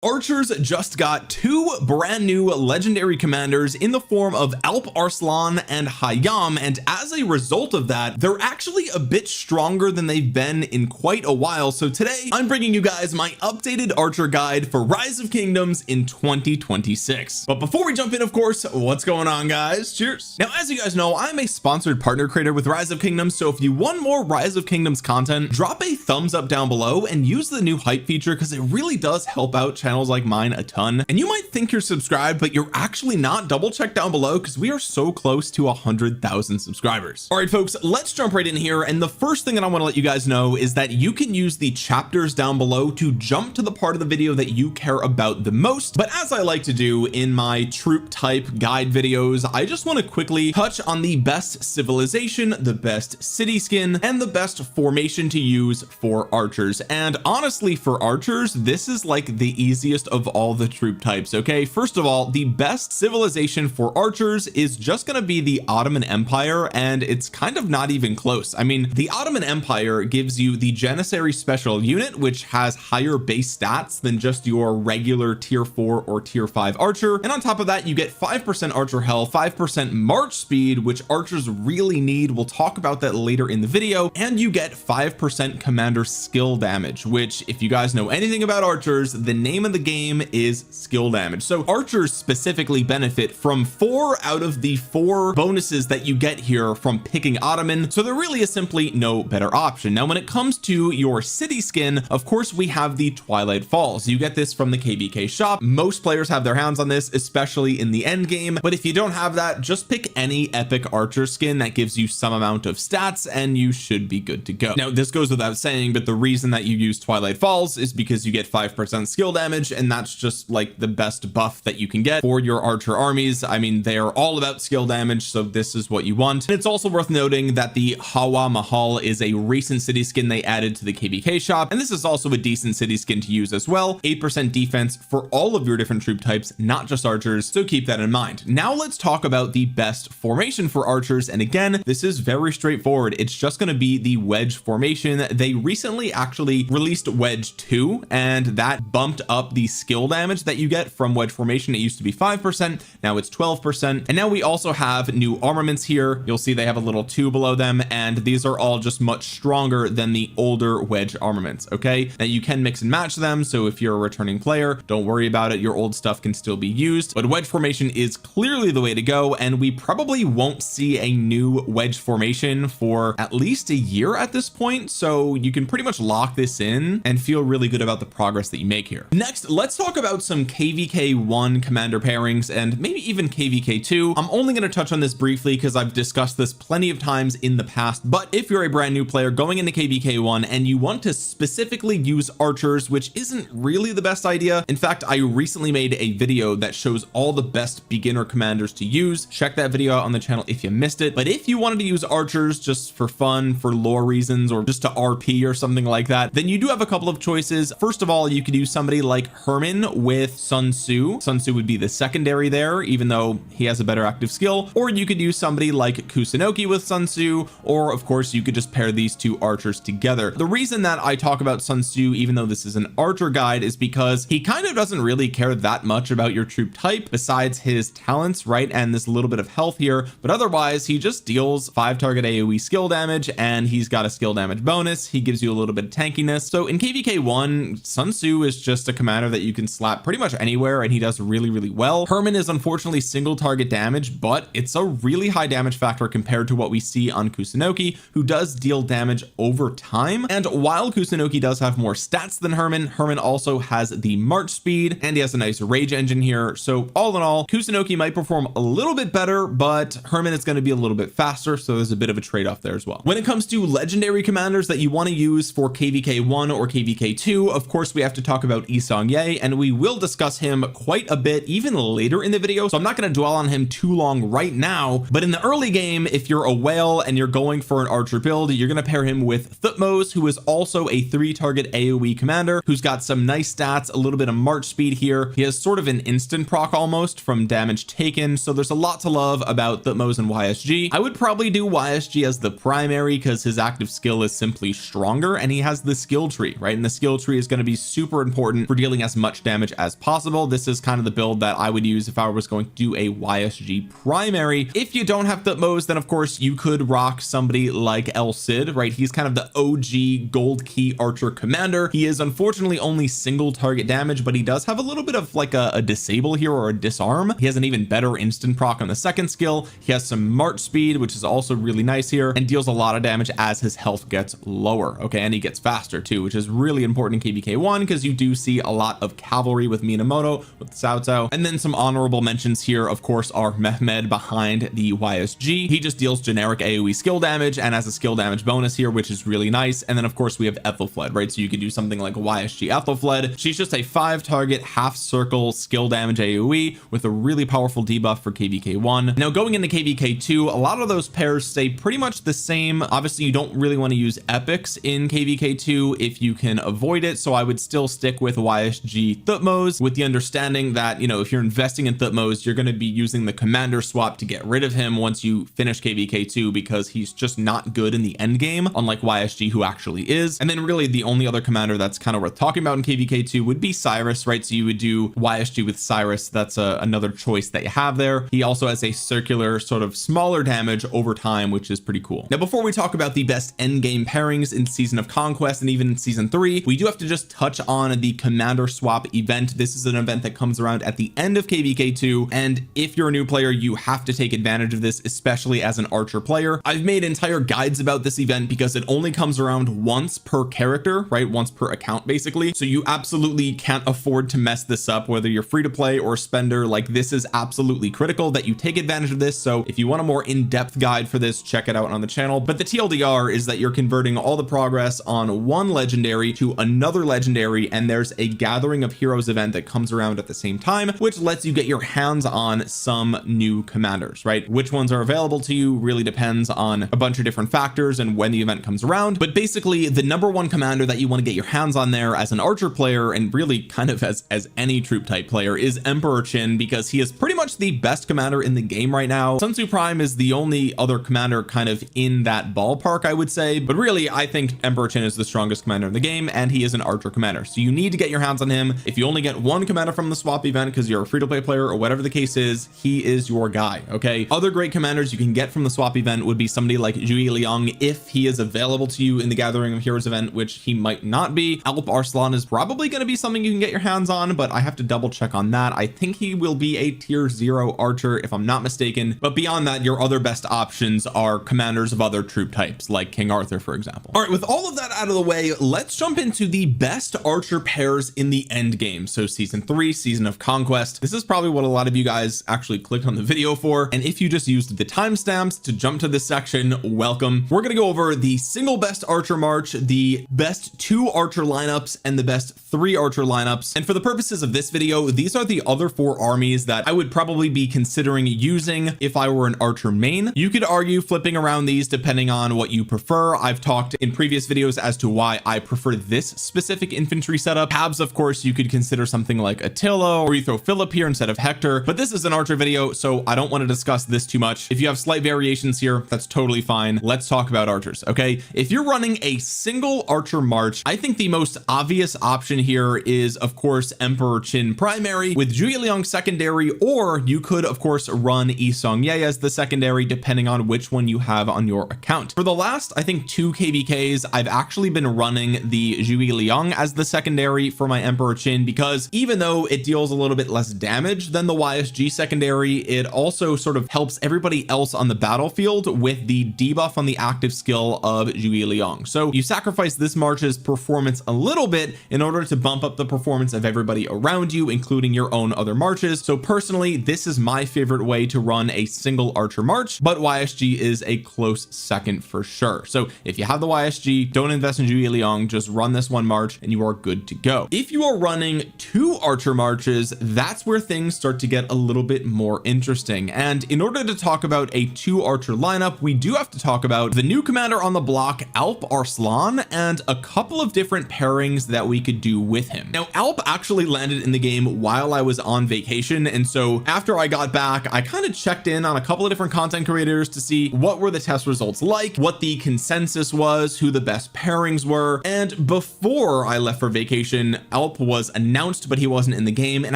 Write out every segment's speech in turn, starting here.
Archers just got two brand new legendary commanders in the form of Alp Arslan and Hayam, and as a result of that, they're actually a bit stronger than they've been in quite a while. So today I'm bringing you guys my updated archer guide for Rise of Kingdoms in 2026. But before we jump in, of course, what's going on, guys? Cheers. Now, as you guys know, I'm a sponsored partner creator with Rise of Kingdoms, so if you want more Rise of Kingdoms content, drop a thumbs up down below and use the new hype feature, because it really does help out channels like mine a ton. And you might think you're subscribed, but you're actually not. Double check down below, because we are so close to 100,000 subscribers. All right, folks, let's jump right in here. And the first thing that I want to let you guys know is that you can use the chapters down below to jump to the part of the video that you care about the most. But as I like to do in my troop type guide videos, I just want to quickly touch on the best civilization, the best city skin, and the best formation to use for archers. And honestly, for archers, this is like the easiest of all the troop types. Okay, first of all, the best civilization for archers is just going to be the Ottoman Empire, and it's kind of not even close. I mean, the Ottoman Empire gives you the Janissary special unit, which has higher base stats than just your regular tier 4 or tier 5 archer, and on top of that you get 5% archer health, 5% march speed, which archers really need. We'll talk about that later in the video, and you get 5% commander skill damage, which, if you guys know anything about archers, the name of the game is skill damage. So archers specifically benefit from 4 out of the 4 bonuses that you get here from picking Ottoman, so there really is simply no better option. Now, when it comes to your city skin, of course we have the Twilight Falls. You get this from the KVK shop. Most players have their hands on this, especially in the end game, but if you don't have that, just pick any epic archer skin that gives you some amount of stats and you should be good to go. Now, this goes without saying, but the reason that you use Twilight Falls is because you get 5% skill damage, and that's just like the best buff that you can get for your archer armies. I mean, they are all about skill damage, so this is what you want. And it's also worth noting that the Hawa Mahal is a recent city skin they added to the KVK shop, and this is also a decent city skin to use as well. 8% defense for all of your different troop types, not just archers, so keep that in mind. Now let's talk about the best formation for archers, and again, this is very straightforward. It's just going to be the Wedge Formation. They recently actually released Wedge 2, and that bumped up the skill damage that you get from Wedge Formation. It used to be 5%, now it's 12%, and now we also have new armaments here. You'll see they have a little 2 below them, and these are all just much stronger than the older Wedge armaments. Okay, now you can mix and match them, so if you're a returning player, don't worry about it, your old stuff can still be used, but Wedge Formation is clearly the way to go, and we probably won't see a new Wedge Formation for at least a year at this point, so you can pretty much lock this in and feel really good about the progress that you make here. Next, let's talk about some KVK1 commander pairings and maybe even KVK2. I'm only going to touch on this briefly because I've discussed this plenty of times in the past, but if you're a brand new player going into KVK1 and you want to specifically use archers, which isn't really the best idea. In fact, I recently made a video that shows all the best beginner commanders to use. Check that video out on the channel if you missed it. But if you wanted to use archers just for fun, for lore reasons, or just to RP or something like that, then you do have a couple of choices. First of all, you could use somebody like Hermann with Sun Tzu. Sun Tzu would be the secondary there, even though he has a better active skill. Or you could use somebody like Kusunoki with Sun Tzu, or of course you could just pair these two archers together. The reason that I talk about Sun Tzu, even though this is an archer guide, is because he kind of doesn't really care that much about your troop type besides his talents, right, and this little bit of health here, but otherwise he just deals 5 target AoE skill damage, and he's got a skill damage bonus. He gives you a little bit of tankiness. So in KVK1, Sun Tzu is just a commander that you can slap pretty much anywhere, and he does really well. Hermann is unfortunately single target damage, but it's a really high damage factor compared to what we see on Kusunoki, who does deal damage over time. And while Kusunoki does have more stats than Hermann, Hermann also has the march speed, and he has a nice rage engine here. So all in all, Kusunoki might perform a little bit better, but Hermann is going to be a little bit faster, so there's a bit of a trade-off there as well. When it comes to legendary commanders that you want to use for KVK1 or KVK2, of course we have to talk about Seong-Gye, and we will discuss him quite a bit even later in the video, so I'm not going to dwell on him too long right now. But in the early game, if you're a whale and you're going for an archer build, you're going to pair him with Thutmose, who is also a 3 target AoE commander who's got some nice stats, a little bit of march speed here. He has sort of an instant proc almost from damage taken, so there's a lot to love about Thutmose and YSG. I would probably do YSG as the primary because his active skill is simply stronger, and he has the skill tree, right? And the skill tree is going to be super important for dealing dealing as much damage as possible. This is kind of the build that I would use if I was going to do a YSG primary. If you don't have Thutmose, then of course you could rock somebody like El Cid, right? He's kind of the OG gold key archer commander. He is unfortunately only single target damage, but he does have a little bit of like a disable here, or a disarm. He has an even better instant proc on the second skill. He has some march speed, which is also really nice here, and deals a lot of damage as his health gets lower. Okay, and he gets faster too, which is really important in KVK1 because you do see a lot of cavalry with Minamoto, with Cao Cao. And then some honorable mentions here of course are Mehmed behind the YSG. He just deals generic AoE skill damage and has a skill damage bonus here, which is really nice. And then of course we have Aethelflaed, right? So you could do something like YSG Aethelflaed. She's just a 5 target half circle skill damage AoE with a really powerful debuff for KVK1. Now going into KVK2, a lot of those pairs stay pretty much the same. Obviously you don't really want to use epics in KVK2 if you can avoid it, so I would still stick with YSG Thutmose, with the understanding that, you know, if you're investing in Thutmose, you're going to be using the commander swap to get rid of him once you finish KVK2, because he's just not good in the end game, unlike YSG, who actually is. And then really the only other commander that's kind of worth talking about in KVK2 would be Cyrus, right? So you would do YSG with Cyrus. That's another choice that you have there. He also has a circular sort of smaller damage over time, which is pretty cool. Now before we talk about the best end game pairings in Season of Conquest and even in Season 3, we do have to just touch on the commander swap event. This is an event that comes around at the end of KVK2, and if you're a new player, you have to take advantage of this, especially as an archer player. I've made entire guides about this event because it only comes around once per character, right? Once per account basically. So you absolutely can't afford to mess this up, whether you're free to play or spender. Like, this is absolutely critical that you take advantage of this. So if you want a more in-depth guide for this, check it out on the channel. But the TLDR is that you're converting all the progress on one legendary to another legendary, and there's a Gathering of Heroes event that comes around at the same time, which lets you get your hands on some new commanders, right? Which ones are available to you really depends on a bunch of different factors and when the event comes around. But basically the number one commander that you want to get your hands on there as an archer player, and really kind of as any troop type player, is Emperor Qin, because he is pretty much the best commander in the game right now. Sun Tzu Prime is the only other commander kind of in that ballpark, I would say, but really I think Emperor Qin is the strongest commander in the game, and he is an archer commander, so you need to get your hands on him. If you only get one commander from the swap event because you're a free-to-play player or whatever the case is, he is your guy. Okay, other great commanders you can get from the swap event would be somebody like Zhuge Liang, if he is available to you in the Gathering of Heroes event, which he might not be. Alp Arslan is probably going to be something you can get your hands on, but I have to double check on that. I think he will be a tier 0 archer if I'm not mistaken, but beyond that, your other best options are commanders of other troop types like King Arthur, for example. All right, with all of that out of the way, let's jump into the best archer pairs in the end game. So Season 3, Season of Conquest. This is probably what a lot of you guys actually clicked on the video for, and if you just used the timestamps to jump to this section, welcome. We're going to go over the single best archer march, the best 2 archer lineups, and the best 3 archer lineups. And for the purposes of this video, these are the other 4 armies that I would probably be considering using if I were an archer main. You could argue flipping around these depending on what you prefer. I've talked in previous videos as to why I prefer this specific infantry setup. Cabs, of course, you could consider something like Attila, or you throw Philip here instead of Hector, but this is an archer video, so I don't want to discuss this too much. If you have slight variations here, that's totally fine. Let's talk about archers. Okay, if you're running a single archer march, I think the most obvious option here is of course Emperor Qin primary with Zhuge Liang secondary, or you could of course run Seong-Gye as the secondary depending on which one you have on your account. For the last I think 2 KVKs, I've actually been running the Zhuge Liang as the secondary for my Emperor Qin, because even though it deals a little bit less damage than the YSG secondary, it also sort of helps everybody else on the battlefield with the debuff on the active skill of Zhuge Liang. So you sacrifice this march's performance a little bit in order to bump up the performance of everybody around you, including your own other marches. So personally, this is my favorite way to run a single archer march, but YSG is a close second for sure. So if you have the YSG, don't invest in Zhuge Liang, just run this one march and you are good to go. If you are running 2 archer marches, that's where things start to get a little bit more interesting. And in order to talk about a 2 archer lineup, we do have to talk about the new commander on the block, Alp Arslan, and a couple of different pairings that we could do with him. Now Alp actually landed in the game while I was on vacation, and so after I got back, I kind of checked in on a couple of different content creators to see what were the test results like, what the consensus was, who the best pairings were. And before I left for vacation, Alp was announced, but he wasn't in the game, and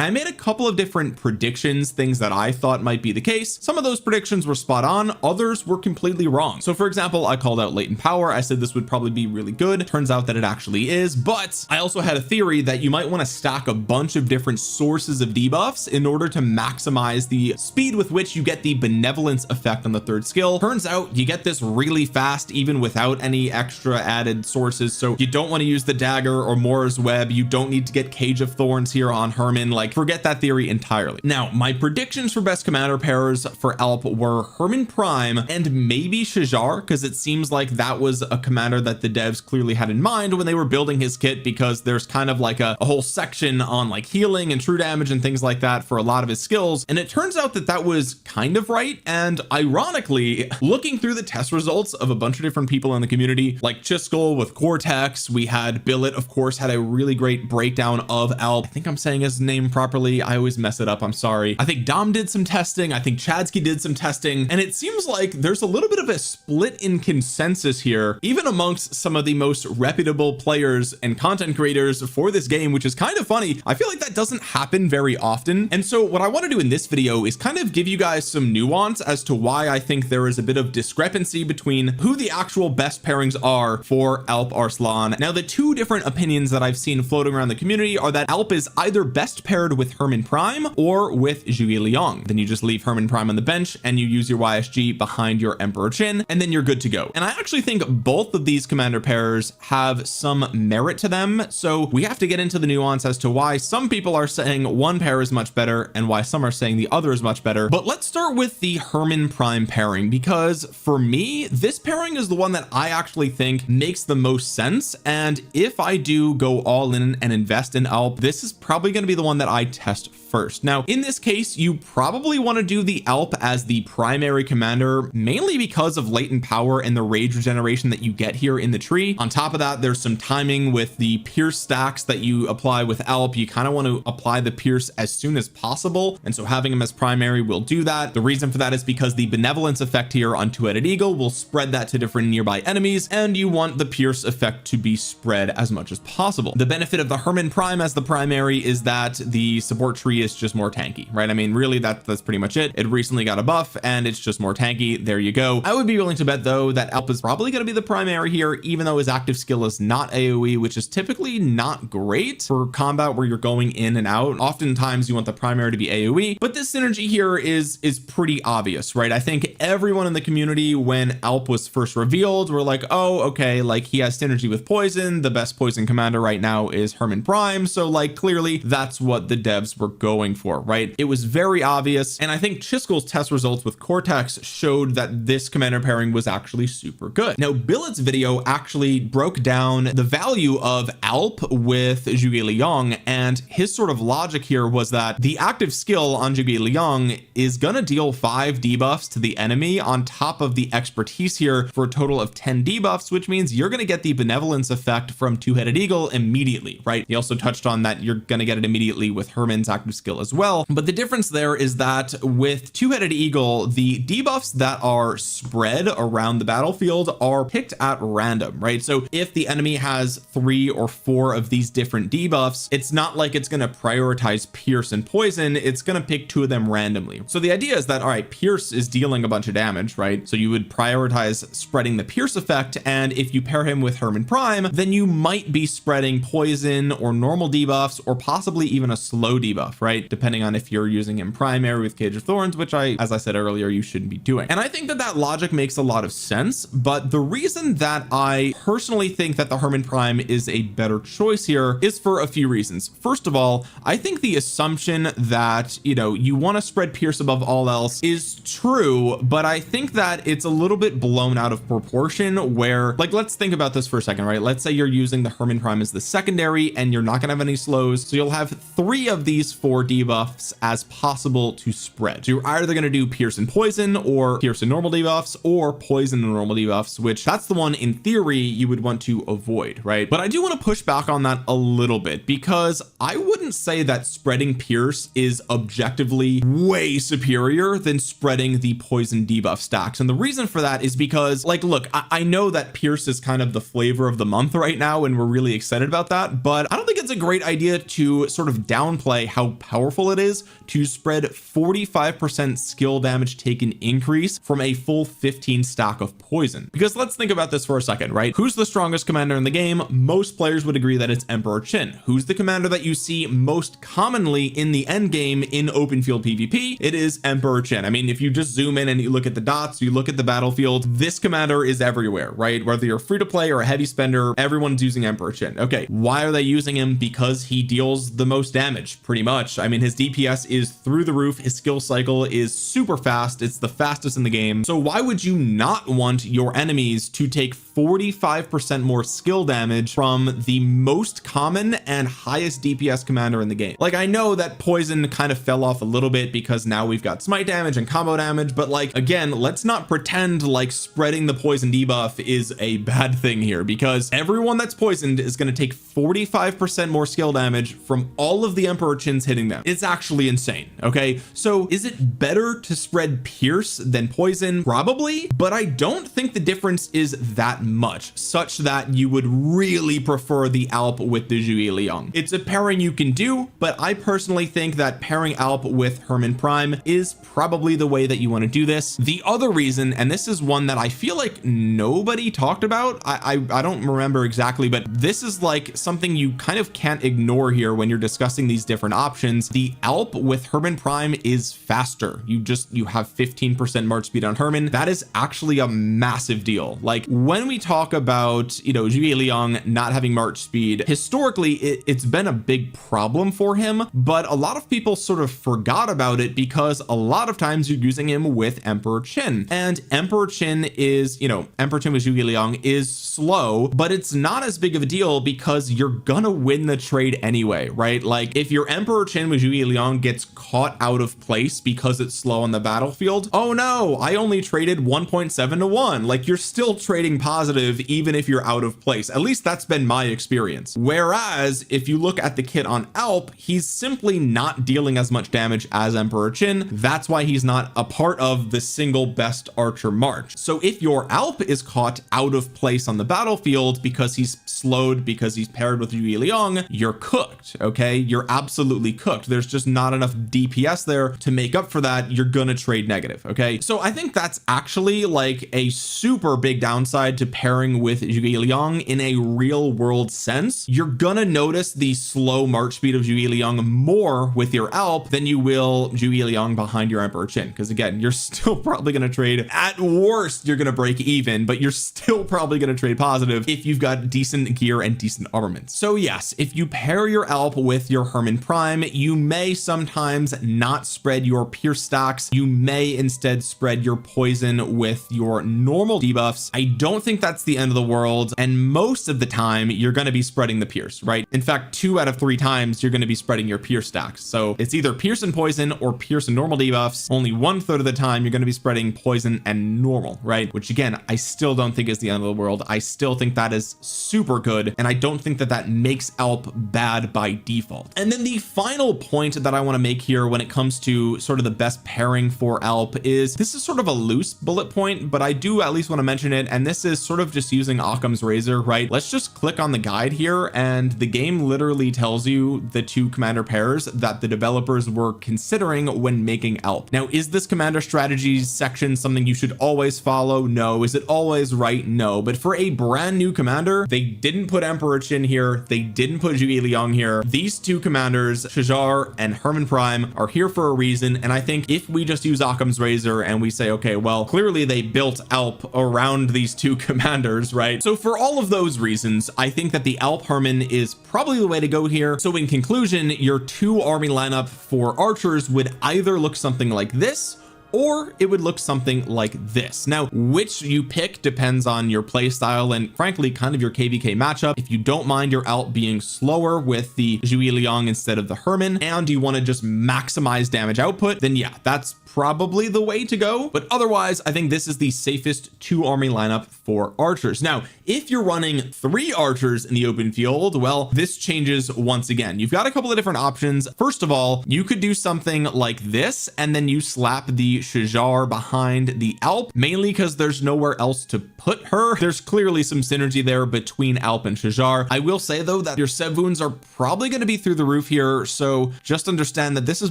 I made a couple of different predictions, things that I thought might be the case. Some of those predictions were spot on, others were completely wrong. So for example, I called out latent power. I said this would probably be really good. Turns out that it actually is, but I also had a theory that you might want to stack a bunch of different sources of debuffs in order to maximize the speed with which you get the benevolence effect on the third skill. Turns out you get this really fast even without any extra added sources, so you don't want to use the dagger or Mora's web. You don't need to get Cage of Thorns here on Hermann. Like, forget that theory entirely. Now, my predictions for best commander pairs for Alp were Hermann Prime and maybe Shajar, because it seems like that was a commander that the devs clearly had in mind when they were building his kit, because there's kind of like a whole section on like healing and true damage and things like that for a lot of his skills, and it turns out that that was kind of right. And ironically, looking through the test results of a bunch of different people in the community, like Chiskel with Cortex, we had Billet, of course, had a really great breakdown of Alp. I think I'm saying his name properly. I always mess it up, I'm sorry. I think Dom did some testing, I think Chadsky did some testing, and it seems like there's a little bit of a split in consensus here, even amongst some of the most reputable players and content creators for this game, which is kind of funny. I feel like that doesn't happen very often. And so what I want to do in this video is kind of give you guys some nuance as to why I think there is a bit of discrepancy between who the actual best pairings are for Alp Arslan. Now, the two different opinions that I've seen floating around the community are that Alp is either best paired with Hermann Prime or with Zhuge Liang. Then you just leave Hermann Prime on the bench and you use your YSG behind your Emperor Qin, and then you're good to go. And I actually think both of these commander pairs have some merit to them, so we have to get into the nuance as to why some people are saying one pair is much better and why some are saying the other is much better. But let's start with the Hermann Prime pairing, because for me, this pairing is the one that I actually think makes the most sense. And if I do go all in and invest in Alp, this is probably going to be the one that I test first. Now, in this case, you probably want to do the Alp as the primary commander, mainly because of latent power and the rage regeneration that you get here in the tree. On top of that, there's some timing with the pierce stacks that you apply with Alp. You kind of want to apply the pierce as soon as possible, and so having him as primary will do that. The reason for that is because the benevolence effect here on Two-Headed Eagle will spread that to different nearby enemies, and you want the pierce effect to be spread as much as possible. The benefit of the Hermann Prime as the primary is that the support tree is just more tanky, right? I mean, really, that's pretty much it. It recently got a buff and it's just more tanky. There you go. I would be willing to bet though that Alp is probably going to be the primary here, even though his active skill is not AoE, which is typically not great for combat where you're going in and out. Oftentimes you want the primary to be AoE, but this synergy here is pretty obvious, right? I think everyone in the community, when Alp was first revealed, were like, oh, okay, like he has synergy with poison. The best poison commander right now is Hermann Prime, so like clearly that's what the devs were going for, right? It was very obvious, and I think Chiskel's test results with Cortex showed that this commander pairing was actually super good. Now, Billet's video actually broke down the value of Alp with Zhuge Liang, and his sort of logic here was that the active skill on Zhuge Liang is gonna deal 5 debuffs to the enemy on top of the expertise here for a total of 10 debuffs, which means you're gonna get the benevolence effect from Two-Headed Eagle immediately, right? He also touched on that you're gonna get it immediately with Hermann's active skill as well. But the difference there is that with Two-Headed Eagle, the debuffs that are spread around the battlefield are picked at random, right? So if the enemy has 3 or 4 of these different debuffs, it's not like it's going to prioritize pierce and poison. It's going to pick 2 of them randomly. So the idea is that, all right, pierce is dealing a bunch of damage, right? So you would prioritize spreading the pierce effect, and if you pair him with Hermann Prime, then you might be spreading poison or normal debuffs, or possibly even a slow debuff, right? Depending on if you're using him primary with Cage of Thorns, which as I said earlier, you shouldn't be doing. And I think that logic makes a lot of sense, but the reason that I personally think that the Hermann Prime is a better choice here is for a few reasons. First of all, I think the assumption that, you know, you want to spread pierce above all else is true, but I think that it's a little bit blown out of proportion, where, like, let's think about this for a second, right? Let's say you're using the Hermann Prime as the secondary and you're not going to have any slows, so you'll have 3 of these 4 debuffs as possible to spread. So you're either going to do pierce and poison, or pierce and normal debuffs, or poison and normal debuffs, which that's the one in theory you would want to avoid, right? But I do want to push back on that a little bit, because I wouldn't say that spreading pierce is objectively way superior than spreading the poison debuff stacks. And the reason for that is because, like, look, I know that pierce is kind of the flavor of the month right now and we're really excited about that, but I don't think it's a great idea to sort of downplay how powerful it is to spread 45% skill damage taken increase from a full 15 stack of poison. Because let's think about this for a second, right? Who's the strongest commander in the game? Most players would agree that it's Emperor Qin. Who's the commander that you see most commonly in the end game in open field PvP? It is Emperor Qin. I mean, if you just zoom in and you look at the dots, you look at the battlefield, this commander is everywhere, right? Whether you're free to play or a heavy spender, everyone's using Emperor Qin. Okay, why are they using him? Because he deals the most damage, pretty much. I mean, his DPS is through the roof. His skill cycle is super fast. It's the fastest in the game. So why would you not want your enemies to take 45% more skill damage from the most common and highest DPS commander in the game? Like, I know that poison kind of fell off a little bit because now we've got smite damage and combo damage, but like, again, let's not pretend like spreading the poison debuff is a bad thing here, because everyone that's poisoned is going to take 45% more skill damage from all of the Emperor Qins hitting them. It's actually insane. Okay, so is it better to spread pierce than poison? Probably, but I don't think the difference is that much, such that you would really prefer the Alp with the Zhuge Liang. It's a pairing you can do, but I personally think that pairing Alp with Hermann Prime is probably the way that you want to do this. The other reason, and this is one that I feel like nobody talked about, I don't remember exactly, but this is like something you kind of can't ignore here when you're discussing these different options. The Alp with Hermann Prime is faster. You have 15% march speed on Hermann. That is actually a massive deal. Like, when we talk about, you know, Zhuge Liang not having march speed, historically it's been a big problem for him, but a lot of people sort of forgot about it because a lot of times you're using him with Emperor Qin, and Emperor Qin is, you know, Emperor Qin with Zhuge Liang is slow, but it's not as big of a deal because you're gonna win the trade anyway, right? Like, if your Emperor Qin with Zhuge Liang gets caught out of place because it's slow on the battlefield, oh no, I only traded 1.7 to 1. Like, you're still trading positive even if you're out of place. At least that's been my experience. Whereas if you look at the kit on Alp, he's simply not dealing as much damage as Emperor Qin. That's why he's not a part of the single best archer march. So if your Alp is caught out of place on the battlefield because he's slowed, because he's paired with Zhuge Liang, you're cooked. Okay, you're absolutely cooked. There's just not enough DPS there to make up for that. You're gonna trade negative. Okay, so I think that's actually like a super big downside to pairing with Zhuge Liang in a real world sense. You're gonna notice the slow march speed of Zhuge Liang more with your Alp than you will Zhuge Liang behind your Emperor Qin, because again, you're still probably going to trade, at worst you're going to break even, but you're still probably going to trade positive if you've got decent gear and decent armaments. So yes, if you pair your Alp with your Hermann Prime, you may sometimes not spread your pierce stacks. You may instead spread your poison with your normal debuffs. I don't think that's the end of the world, and most of the time you're going to be spreading the pierce, right? In fact, 2 out of 3 times you're going to be spreading your pierce stacks. So it's either pierce and poison or pierce and normal debuffs. Only 1/3 of the time you're going to be spreading poison and normal, right? Which again, I still don't think is the end of the world. I still think that is super good, and I don't think that that makes Alp bad by default. And then the final point that I want to make here when it comes to sort of the best pairing for Alp is, this is sort of a loose bullet point, but I do at least want to mention it, and this is sort of just using Occam's razor, right? Let's just click on the guide here, and the game literally tells you the 2 commander pairs that the developers were considering when making Alp. Now, is this commander strategies section something you should always follow? No. Is it always right? No. But for a brand new commander, they didn't put Emperor Qin here. They didn't put Zhuge Liang here. These 2 commanders, Shajar and Hermann Prime, are here for a reason. And I think if we just use Occam's razor and we say, okay, well, clearly they built Alp around these 2 commanders, right? So for all of those reasons, I think that the Alp Hermann is probably the way to go here. So in conclusion, your 2 army lineup for archers would either look something like this, or it would look something like this. Now, which you pick depends on your play style and frankly kind of your KVK matchup. If you don't mind your Alp being slower with the Zhuge Liang instead of the Hermann, and you want to just maximize damage output, then yeah, that's probably the way to go. But otherwise, I think this is the safest 2 army lineup for archers. Now, if you're running 3 archers in the open field, well, this changes once again. You've got a couple of different options. First of all, you could do something like this, and then you slap the Shajar behind the Alp, mainly because there's nowhere else to put her. There's clearly some synergy there between Alp and Shajar. I will say though that your Sev wounds are probably going to be through the roof here, so just understand that this is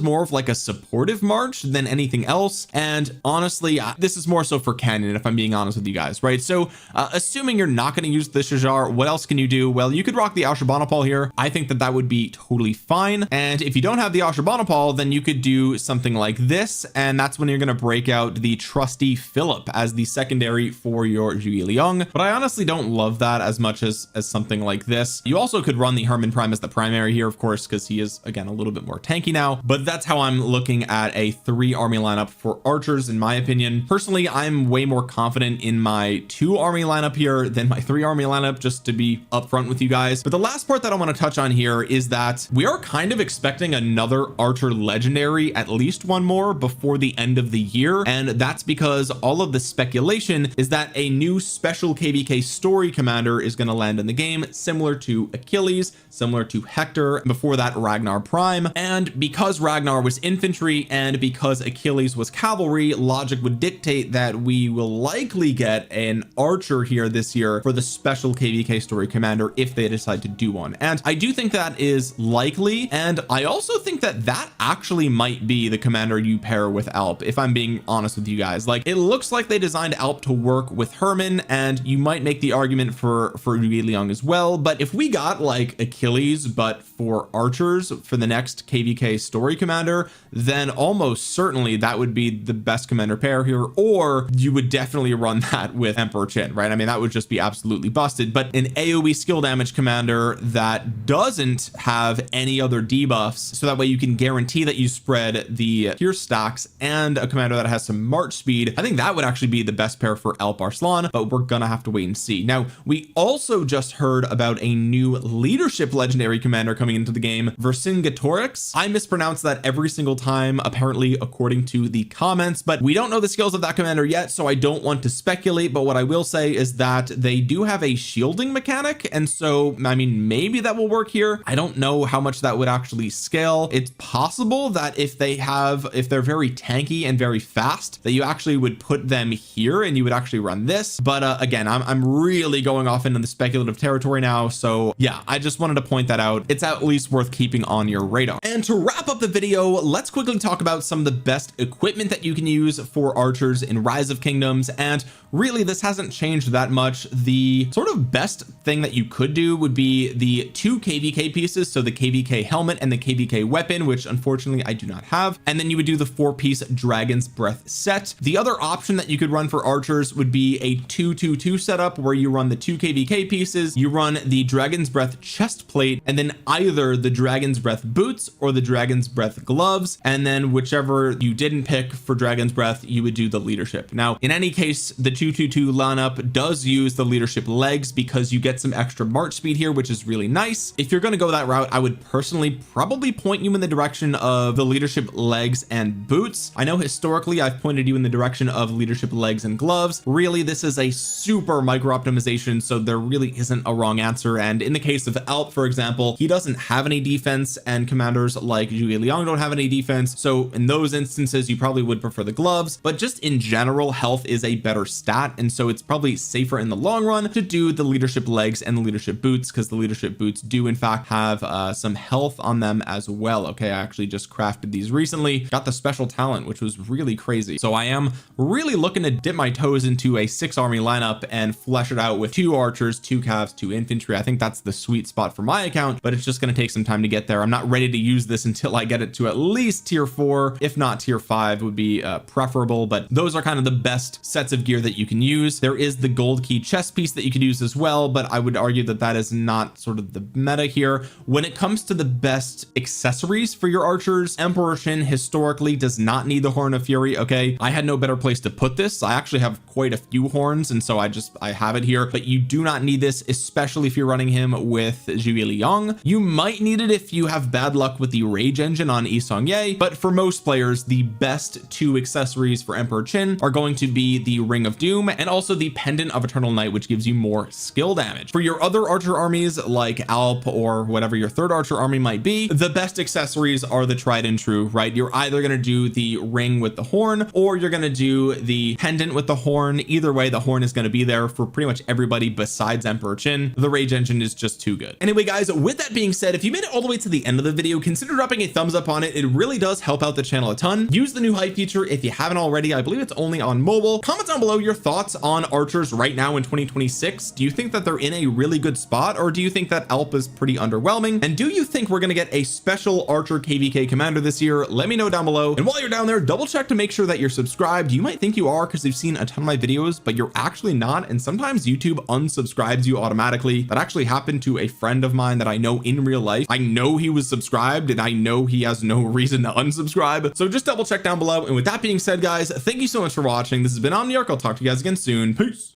more of like a supportive march than anything else. And honestly, this is more so for canon, if I'm being honest with you guys, right? So assuming you're not going to use the Shajar, what else can you do? Well, you could rock the Ashurbanipal here. I think that that would be totally fine. And if you don't have the Ashurbanipal, then you could do something like this, and that's when you're going to break out the trusty Philip as the secondary for your Zhuge Liang. But I honestly don't love that as much as something like this. You also could run the Hermann Prime as the primary here, of course, because he is again a little bit more tanky now. But that's how I'm looking at a 3-army lineup for archers, in my opinion. Personally, I'm way more confident in my 2-army lineup here than my 3-army lineup, just to be upfront with you guys. But the last part that I want to touch on here is that we are kind of expecting another archer legendary, at least one more, before the end of the year. And that's because all of the speculation is that a new special KvK story commander is going to land in the game, similar to Achilles, similar to Hector, before that Ragnar Prime. And because Ragnar was infantry and because Achilles was cavalry, logic would dictate that we will likely get an archer here this year for the special KvK story commander if they decide to do one. And I do think that is likely, and I also think that that actually might be the commander you pair with Alp, if I'm being honest with you guys. Like, it looks like they designed Alp to work with Hermann, and you might make the argument for Zhuge Liang as well. But if we got like Achilles but for archers for the next KvK story commander, then almost certainly that would be the best commander pair here, or you would definitely run that with Emperor Qin, right? I mean, that would just be absolutely busted. But an AoE skill damage commander that doesn't have any other debuffs, so that way you can guarantee that you spread the tier stacks, and a commander that has some march speed, I think that would actually be the best pair for Alp Arslan. But we're gonna have to wait and see. Now, we also just heard about a new leadership legendary commander coming into the game, Vercingetorix. I mispronounce that every single time, apparently, according to the comments, but we don't know the skills of that commander yet, so I don't want to speculate. But what I will say is that they do have a shielding mechanic, and so I mean, maybe that will work here. I don't know how much that would actually scale. It's possible that if they're very tanky and very fast, that you actually would put them here and you would actually run this. But again, I'm really going off into the speculative territory now, so yeah, I just wanted to point that out. It's at least worth keeping on your radar. And to wrap up the video, let's quickly talk about some of the best equipment that you can use for archers in Rise of Kingdoms. And really, this hasn't changed that much. The sort of best thing that you could do would be the 2 KvK pieces, so the KvK helmet and the KvK weapon, which unfortunately I do not have. And then you would do the 4-piece Dragon's Breath set. The other option that you could run for archers would be a 2-2-2 setup, where you run the 2 KvK pieces, you run the Dragon's Breath chest plate, and then either the Dragon's Breath boots or the Dragon's Breath gloves, and then whichever you didn't pick for Dragon's Breath, you would do the leadership. Now, in any case, the 2-2-2 lineup does use the leadership legs because you get some extra march speed here, which is really nice. If you're going to go that route, I would personally probably point you in the direction of the leadership legs and boots. I know historically I've pointed you in the direction of leadership legs and gloves. Really, this is a super micro optimization, so there really isn't a wrong answer. And in the case of Alp, for example, he doesn't have any defense, and commanders like Zhuge Liang don't have any defense, so in those instances you probably would prefer the gloves. But just in general, health is a better stat, and so it's probably safer in the long run to do the leadership legs and the leadership boots, because the leadership boots do in fact have some health on them as well. Okay, I actually just crafted these recently, got the special talent, which was really crazy. So I am really looking to dip my toes into a 6-army lineup and flesh it out with 2 archers, 2 cavs, 2 infantry. I think that's the sweet spot for my account, but it's just going to take some time to get there. I'm not ready to use this until I get it to at least tier 4, if not tier 5 would be preferable. But those are kind of the best sets of gear that you can use. There is the gold key chest piece that you could use as well, but I would argue that that is not sort of the meta here. When it comes to the best accessories for your archers, Emperor Qin historically does not need the Horn of Fury. Okay, I had no better place to put this. I actually have quite a few horns, and so I have it here, but you do not need this, especially if you're running him with Zhuge Liang. You might need it if you have bad luck with the rage engine on Seong-Gye, but for most players, the best 2 accessories for Emperor Qin are going to be the Ring of Doom and also the Pendant of Eternal Night, which gives you more skill damage. For your other archer armies like Alp or whatever your 3rd archer army might be, the best accessories are the tried and true, right? You're either going to do the Ring ring with the horn, or you're going to do the pendant with the horn. Either way, the horn is going to be there for pretty much everybody besides Emperor Qin. The rage engine is just too good. Anyway, guys, with that being said, if you made it all the way to the end of the video, consider dropping a thumbs up on it. It really does help out the channel a ton. Use the new hype feature if you haven't already. I believe it's only on mobile. Comment down below your thoughts on archers right now in 2026. Do you think that they're in a really good spot, or do you think that Alp is pretty underwhelming? And do you think we're going to get a special archer KVK commander this year? Let me know down below. And while you're down there, double check to make sure that you're subscribed. You might think you are because you've seen a ton of my videos, but you're actually not. And sometimes YouTube unsubscribes you automatically. That actually happened to a friend of mine that I know in real life. I know he was subscribed and I know he has no reason to unsubscribe. So just double check down below. And with that being said, guys, thank you so much for watching. This has been Omniarch. I'll talk to you guys again soon. Peace.